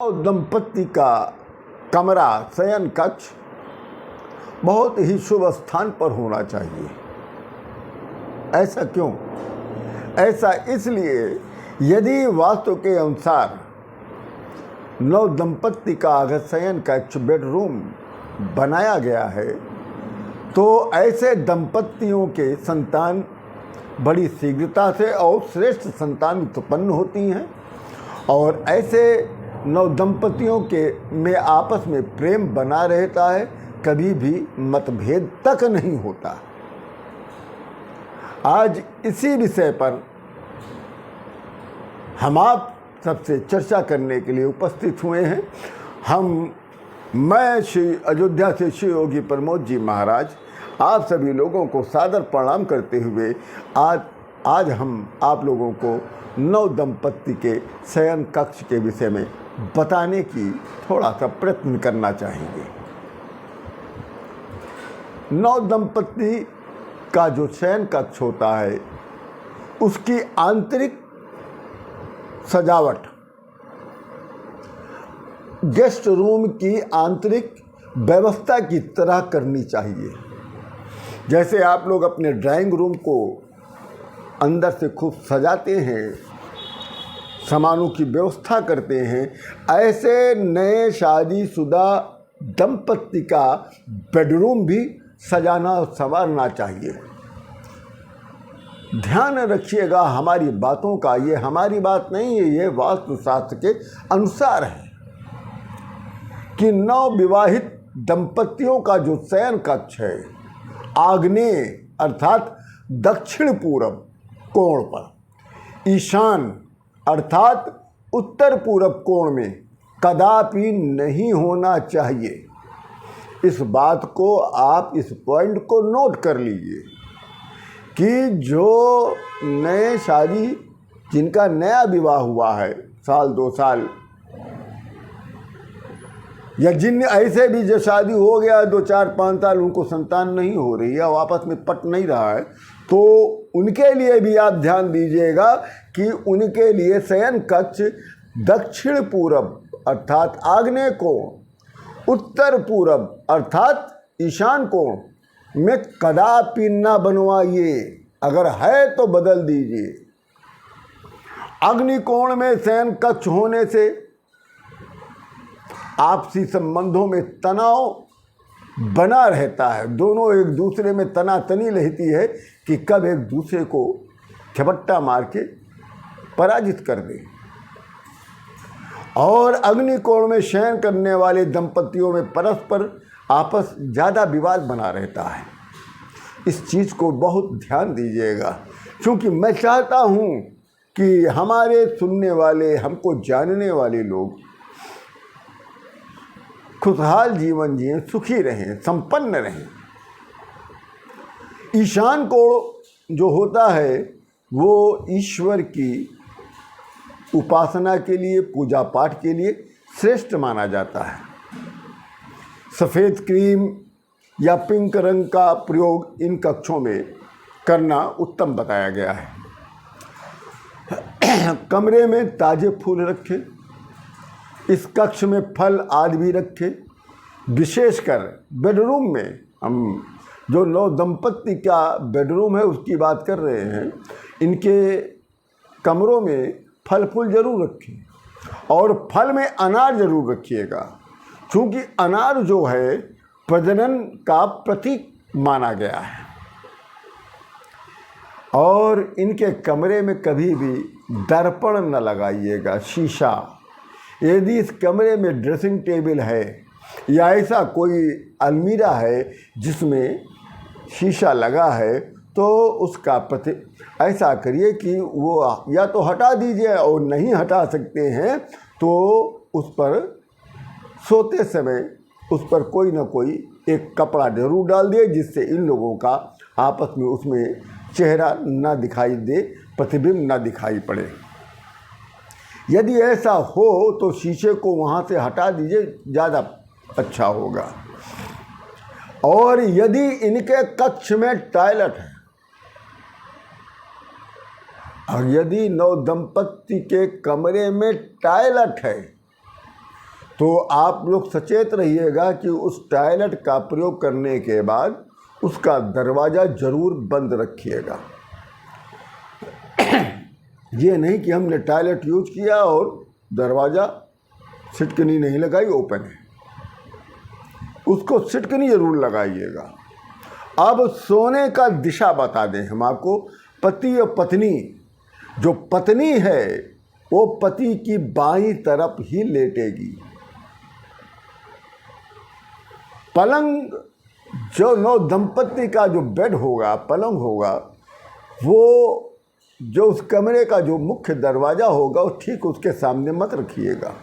और दंपति का कमरा शयन कक्ष बहुत ही शुभ स्थान पर होना चाहिए। ऐसा क्यों? ऐसा इसलिए, यदि वास्तु के अनुसार नव दंपति का अगर शयन कक्ष बेडरूम बनाया गया है तो ऐसे दंपतियों के संतान बड़ी शीघ्रता से और श्रेष्ठ संतान उत्पन्न होती हैं और ऐसे नव दंपतियों के में आपस में प्रेम बना रहता है, कभी भी मतभेद तक नहीं होता। आज इसी विषय पर हम आप सबसे चर्चा करने के लिए उपस्थित हुए हैं। मैं श्री अयोध्या से श्री योगी प्रमोद जी महाराज आप सभी लोगों को सादर प्रणाम करते हुए आज हम आप लोगों को नव दंपति के शयन कक्ष के विषय में बताने की थोड़ा सा प्रयत्न करना चाहेंगे। नव दंपति का जो शयन कक्ष होता है उसकी आंतरिक सजावट गेस्ट रूम की आंतरिक व्यवस्था की तरह करनी चाहिए। जैसे आप लोग अपने ड्राइंग रूम को अंदर से खूब सजाते हैं, सामानों की व्यवस्था करते हैं, ऐसे नए शादीशुदा दंपति का बेडरूम भी सजाना और संवारना चाहिए। ध्यान रखिएगा हमारी बातों का, ये हमारी बात नहीं है, ये वास्तुशास्त्र के अनुसार है कि नव विवाहित दंपतियों का जो शयन कक्ष है आग्नेय अर्थात दक्षिण पूर्व कोण पर, ईशान अर्थात उत्तर पूर्व कोण में कदापि नहीं होना चाहिए। इस बात को आप इस पॉइंट को नोट कर लीजिए कि जो नए शादी जिनका नया विवाह हुआ है, साल 2 साल, या जिन ऐसे भी जो शादी हो गया 2, 4, 5 साल उनको संतान नहीं हो रही है, आपस में पट नहीं रहा है, तो उनके लिए भी आप ध्यान दीजिएगा कि उनके लिए शयन कक्ष दक्षिण पूरब अर्थात आग्नेय कोण, उत्तर पूरब अर्थात ईशान कोण में कदापि न बनवाइए। अगर है तो बदल दीजिए। अग्निकोण में शयन कक्ष होने से आपसी संबंधों में तनाव बना रहता है, दोनों एक दूसरे में तनातनी रहती है कि कब एक दूसरे को झपट्टा मार के पराजित कर दे। और अग्निकोण में शयन करने वाले दंपतियों में परस्पर आपस ज़्यादा विवाद बना रहता है। इस चीज़ को बहुत ध्यान दीजिएगा, क्योंकि मैं चाहता हूँ कि हमारे सुनने वाले, हमको जानने वाले लोग खुशहाल जीवन जिएं, सुखी रहें, संपन्न रहें। ईशान कोण जो होता है वो ईश्वर की उपासना के लिए, पूजा पाठ के लिए श्रेष्ठ माना जाता है। सफ़ेद क्रीम या पिंक रंग का प्रयोग इन कक्षों में करना उत्तम बताया गया है। कमरे में ताज़े फूल रखें, इस कक्ष में फल आदि भी रखें। विशेषकर बेडरूम में, हम जो नव दंपति का बेडरूम है उसकी बात कर रहे हैं, इनके कमरों में फल फूल जरूर रखें और फल में अनार जरूर रखिएगा, क्योंकि अनार जो है प्रजनन का प्रतीक माना गया है। और इनके कमरे में कभी भी दर्पण न लगाइएगा, शीशा। यदि इस कमरे में ड्रेसिंग टेबल है या ऐसा कोई अलमीरा है जिसमें शीशा लगा है तो उसका ऐसा करिए कि वो या तो हटा दीजिए, और नहीं हटा सकते हैं तो उस पर सोते समय उस पर कोई ना कोई एक कपड़ा जरूर डाल दिए, जिससे इन लोगों का आपस में उसमें चेहरा ना दिखाई दे, प्रतिबिंब ना दिखाई पड़े। यदि ऐसा हो तो शीशे को वहाँ से हटा दीजिए, ज़्यादा अच्छा होगा। और यदि इनके कक्ष में टॉयलेट है, और यदि नव दंपति के कमरे में टॉयलेट है तो आप लोग सचेत रहिएगा कि उस टॉयलेट का प्रयोग करने के बाद उसका दरवाज़ा ज़रूर बंद रखिएगा। ये नहीं कि हमने टॉयलेट यूज किया और दरवाज़ा सिटकनी नहीं लगाई, ओपन है, उसको सिटकनी ज़रूर लगाइएगा। अब सोने का दिशा बता दें हम आपको। पति और पत्नी, जो पत्नी है वो पति की बाईं तरफ ही लेटेगी। पलंग, जो नौ दंपत्ति का जो बेड होगा, पलंग होगा, वो जो उस कमरे का जो मुख्य दरवाज़ा होगा वो ठीक उसके सामने मत रखिएगा।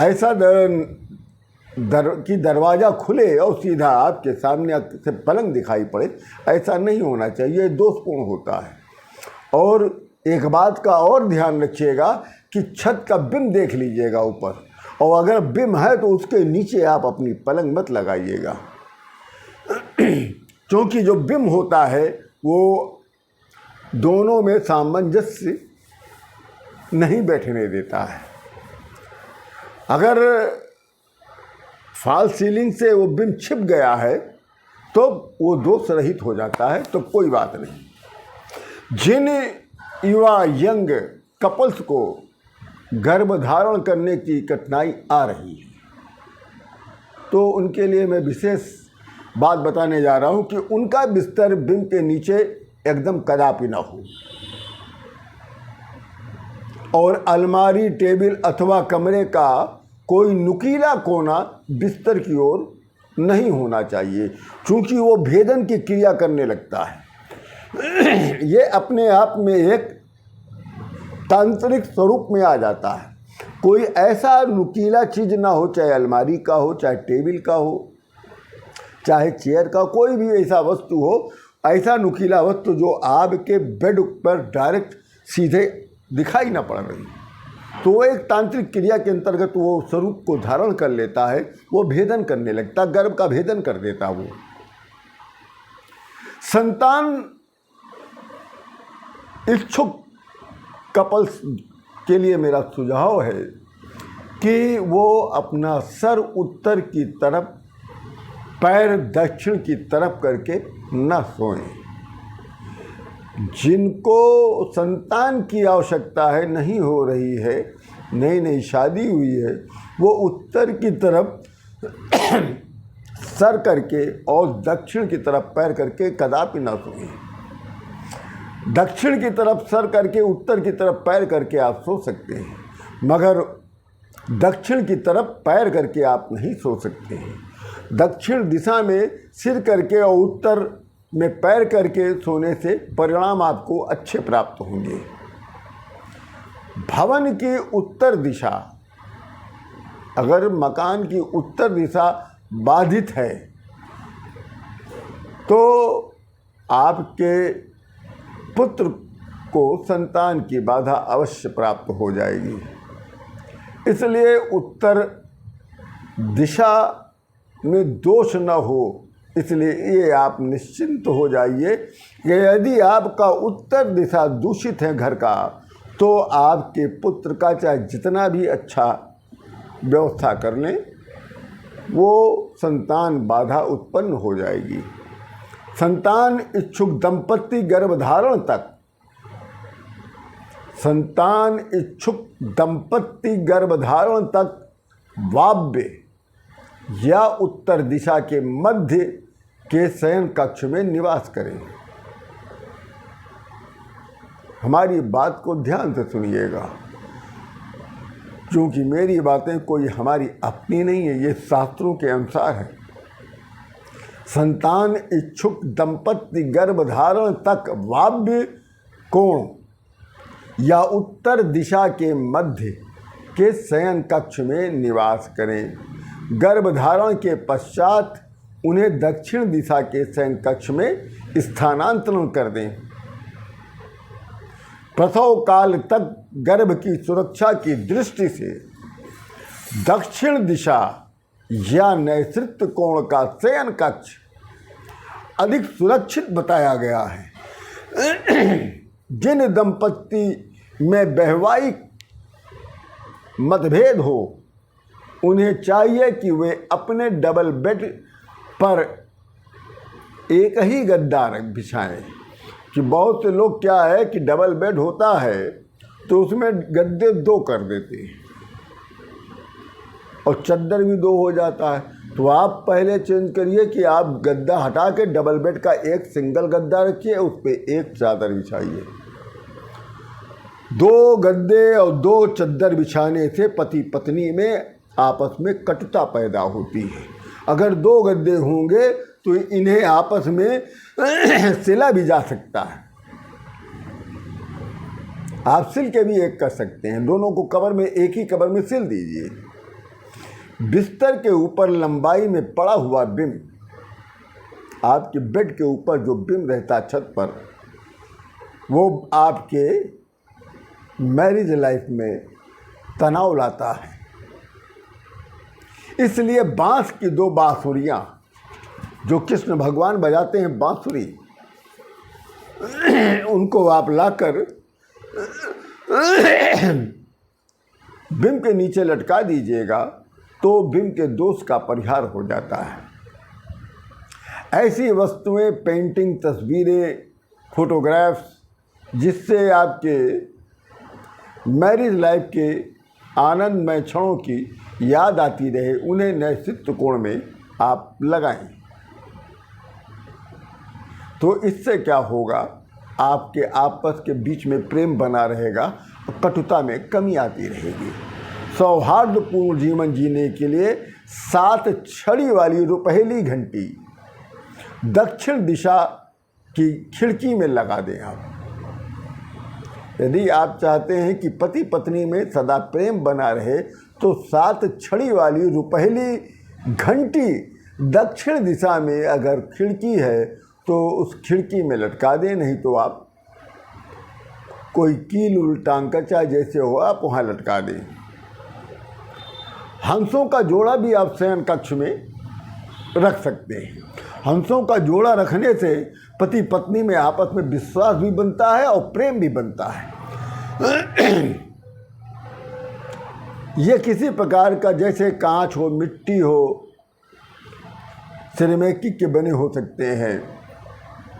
ऐसा कि दरवाज़ा खुले और सीधा आपके सामने से पलंग दिखाई पड़े, ऐसा नहीं होना चाहिए, दोषपूर्ण होता है। और एक बात का और ध्यान रखिएगा कि छत का बिम देख लीजिएगा ऊपर, और अगर बिम है तो उसके नीचे आप अपनी पलंग मत लगाइएगा, क्योंकि जो बिम होता है वो दोनों में सामंजस्य नहीं बैठने देता है। अगर फॉल सीलिंग से वो बिम छिप गया है तो वो दोष रहित हो जाता है, तो कोई बात नहीं। जिन युवा यंग कपल्स को गर्भधारण करने की कठिनाई आ रही है, तो उनके लिए मैं विशेष बात बताने जा रहा हूं कि उनका बिस्तर बिम के नीचे एकदम कदापि ना हो, और अलमारी, टेबल अथवा कमरे का कोई नुकीला कोना बिस्तर की ओर नहीं होना चाहिए, क्योंकि वो भेदन की क्रिया करने लगता है। ये अपने आप में एक तांत्रिक स्वरूप में आ जाता है। कोई ऐसा नुकीला चीज़ ना हो, चाहे अलमारी का हो, चाहे टेबल का हो, चाहे चेयर का, कोई भी ऐसा वस्तु हो, ऐसा नुकीला वस्तु जो आपके बेड पर डायरेक्ट सीधे दिखाई ना पड़ रही, तो वो एक तांत्रिक क्रिया के अंतर्गत वो स्वरूप को धारण कर लेता है, वो भेदन करने लगता, गर्भ का भेदन कर देता। वो संतान इच्छुक कपल्स के लिए मेरा सुझाव है कि वो अपना सर उत्तर की तरफ, पैर दक्षिण की तरफ करके न सोएं। जिनको संतान की आवश्यकता है, नहीं हो रही है, नई नई शादी हुई है, वो उत्तर की तरफ सर करके और दक्षिण की तरफ पैर करके कदापि ना सोएं। दक्षिण की तरफ सर करके, उत्तर की तरफ पैर करके आप सो सकते हैं, मगर दक्षिण की तरफ पैर करके आप नहीं सो सकते हैं। दक्षिण दिशा में सिर करके और उत्तर में पैर करके सोने से परिणाम आपको अच्छे प्राप्त होंगे। भवन की उत्तर दिशा, अगर मकान की उत्तर दिशा बाधित है तो आपके पुत्र को संतान की बाधा अवश्य प्राप्त हो जाएगी। इसलिए उत्तर दिशा में दोष न हो, इसलिए ये आप निश्चिंत हो जाइए कि यदि आपका उत्तर दिशा दूषित है घर का, तो आपके पुत्र का चाहे जितना भी अच्छा व्यवस्था कर लें, वो संतान बाधा उत्पन्न हो जाएगी। संतान इच्छुक दंपत्ति गर्भधारण तक, संतान इच्छुक दंपत्ति गर्भधारण तक वाव्य या उत्तर दिशा के मध्य के शयन कक्ष में निवास करें। हमारी बात को ध्यान से सुनिएगा, क्योंकि मेरी बातें कोई हमारी अपनी नहीं है, ये शास्त्रों के अनुसार है। संतान इच्छुक दंपत्ति गर्भधारण तक वाव्य कोण या उत्तर दिशा के मध्य के शयन कक्ष में निवास करें। गर्भधारण के पश्चात उन्हें दक्षिण दिशा के शयन कक्ष में स्थानांतरण कर दें। प्रसव काल तक गर्भ की सुरक्षा की दृष्टि से दक्षिण दिशा या नैऋत्य कोण का शयन कक्ष अधिक सुरक्षित बताया गया है। जिन दंपत्ति में वैवाहिक मतभेद हो उन्हें चाहिए कि वे अपने डबल बेड पर एक ही गद्दा बिछाएं। कि बहुत से लोग क्या है कि डबल बेड होता है तो उसमें गद्दे 2 कर देते हैं और चद्दर भी 2 हो जाता है। तो आप पहले चेंज करिए कि आप गद्दा हटा के डबल बेड का एक सिंगल गद्दा रखिए, उस पर एक चादर बिछाइए। 2 गद्दे और 2 चद्दर बिछाने से पति पत्नी में आपस में कटुता पैदा होती है। अगर 2 गद्दे होंगे तो इन्हें आपस में सिला भी जा सकता है। आप सिल के भी एक कर सकते हैं, दोनों को कवर में एक ही कवर में सिल दीजिए। बिस्तर के ऊपर लंबाई में पड़ा हुआ बिम, आपके बेड के ऊपर जो बिम रहता है छत पर, वो आपके मैरिज लाइफ में तनाव लाता है। इसलिए बांस की 2 बांसुरियां जो कृष्ण भगवान बजाते हैं बांसुरी, उनको आप लाकर बिम के नीचे लटका दीजिएगा तो बिम के दोष का परिहार हो जाता है। ऐसी वस्तुएं, पेंटिंग, तस्वीरें, फोटोग्राफ्स, जिससे आपके मैरिज लाइफ के आनंदमय क्षणों की याद आती रहे, उन्हें नैतिक कोण में आप लगाएं। तो इससे क्या होगा, आपके आपस के बीच में प्रेम बना रहेगा और कटुता में कमी आती रहेगी। सौहार्दपूर्ण जीवन जीने के लिए 7 छड़ी वाली रुपहली घंटी दक्षिण दिशा की खिड़की में लगा दें आप। यदि आप चाहते हैं कि पति पत्नी में सदा प्रेम बना रहे तो 7 छड़ी वाली रुपहली घंटी दक्षिण दिशा में अगर खिड़की है तो उस खिड़की में लटका दें, नहीं तो आप कोई कील उल्टांग का चाहे जैसे हो आप वहाँ लटका दें। हंसों का जोड़ा भी आप शयन कक्ष में रख सकते हैं। हंसों का जोड़ा रखने से पति पत्नी में आपस में विश्वास भी बनता है और प्रेम भी बनता है। ये किसी प्रकार का, जैसे कांच हो, मिट्टी हो, सिरेमिक के बने हो सकते हैं।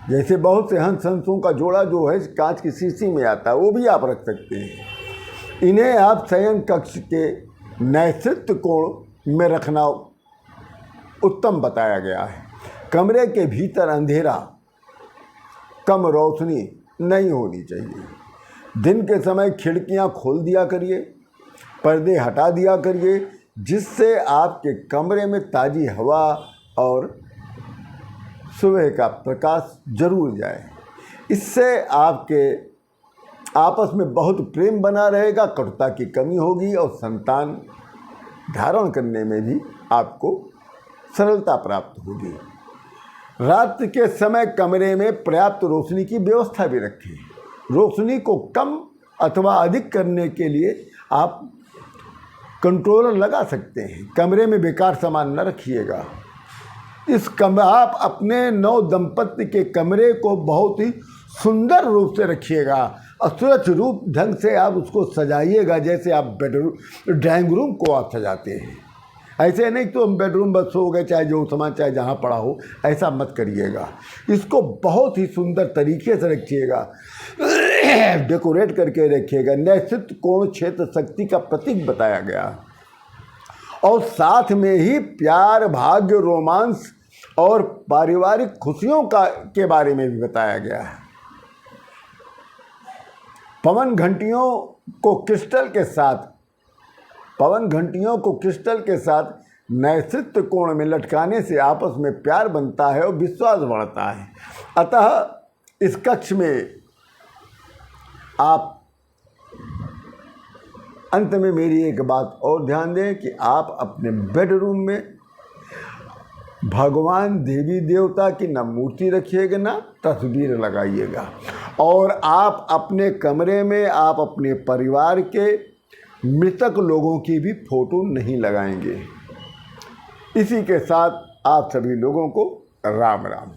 जैसे बहुत से हंसों का जोड़ा जो है कांच की शीशी में आता है, वो भी आप रख सकते हैं। इन्हें आप शयन कक्ष के नैतिक कोण में रखना उत्तम बताया गया है। कमरे के भीतर अंधेरा, कम रोशनी नहीं होनी चाहिए। दिन के समय खिड़कियां खोल दिया करिए, पर्दे हटा दिया करिए, जिससे आपके कमरे में ताज़ी हवा और सुबह का प्रकाश जरूर जाए। इससे आपके आपस में बहुत प्रेम बना रहेगा, कटुता की कमी होगी और संतान धारण करने में भी आपको सरलता प्राप्त होगी। रात के समय कमरे में पर्याप्त रोशनी की व्यवस्था भी रखें। रोशनी को कम अथवा अधिक करने के लिए आप कंट्रोलर लगा सकते हैं। कमरे में बेकार सामान न रखिएगा। आप अपने नव दंपत्ति के कमरे को बहुत ही सुंदर रूप से रखिएगा और सुरक्षित रूप ढंग से आप उसको सजाइएगा, जैसे आप बेडरूम ड्राइंग रूम को आप सजाते हैं। ऐसे नहीं तो हम बेडरूम बस हो गए, चाहे जो सामान चाहे जहाँ पड़ा हो, ऐसा मत करिएगा। इसको बहुत ही सुंदर तरीके से रखिएगा, डेकोरेट करके रखिएगा। नैतिक कोण क्षेत्र शक्ति का प्रतीक बताया गया और साथ में ही प्यार, भाग्य, रोमांस और पारिवारिक खुशियों के बारे में भी बताया गया है। पवन घंटियों को क्रिस्टल के साथ नैतिक कोण में लटकाने से आपस में प्यार बनता है और विश्वास बढ़ता है। अतः इस कक्ष में आप अंत में मेरी एक बात और ध्यान दें कि आप अपने बेडरूम में भगवान देवी देवता की न मूर्ति रखिएगा ना तस्वीर लगाइएगा, और आप अपने कमरे में आप अपने परिवार के मृतक लोगों की भी फोटो नहीं लगाएंगे। इसी के साथ आप सभी लोगों को राम राम।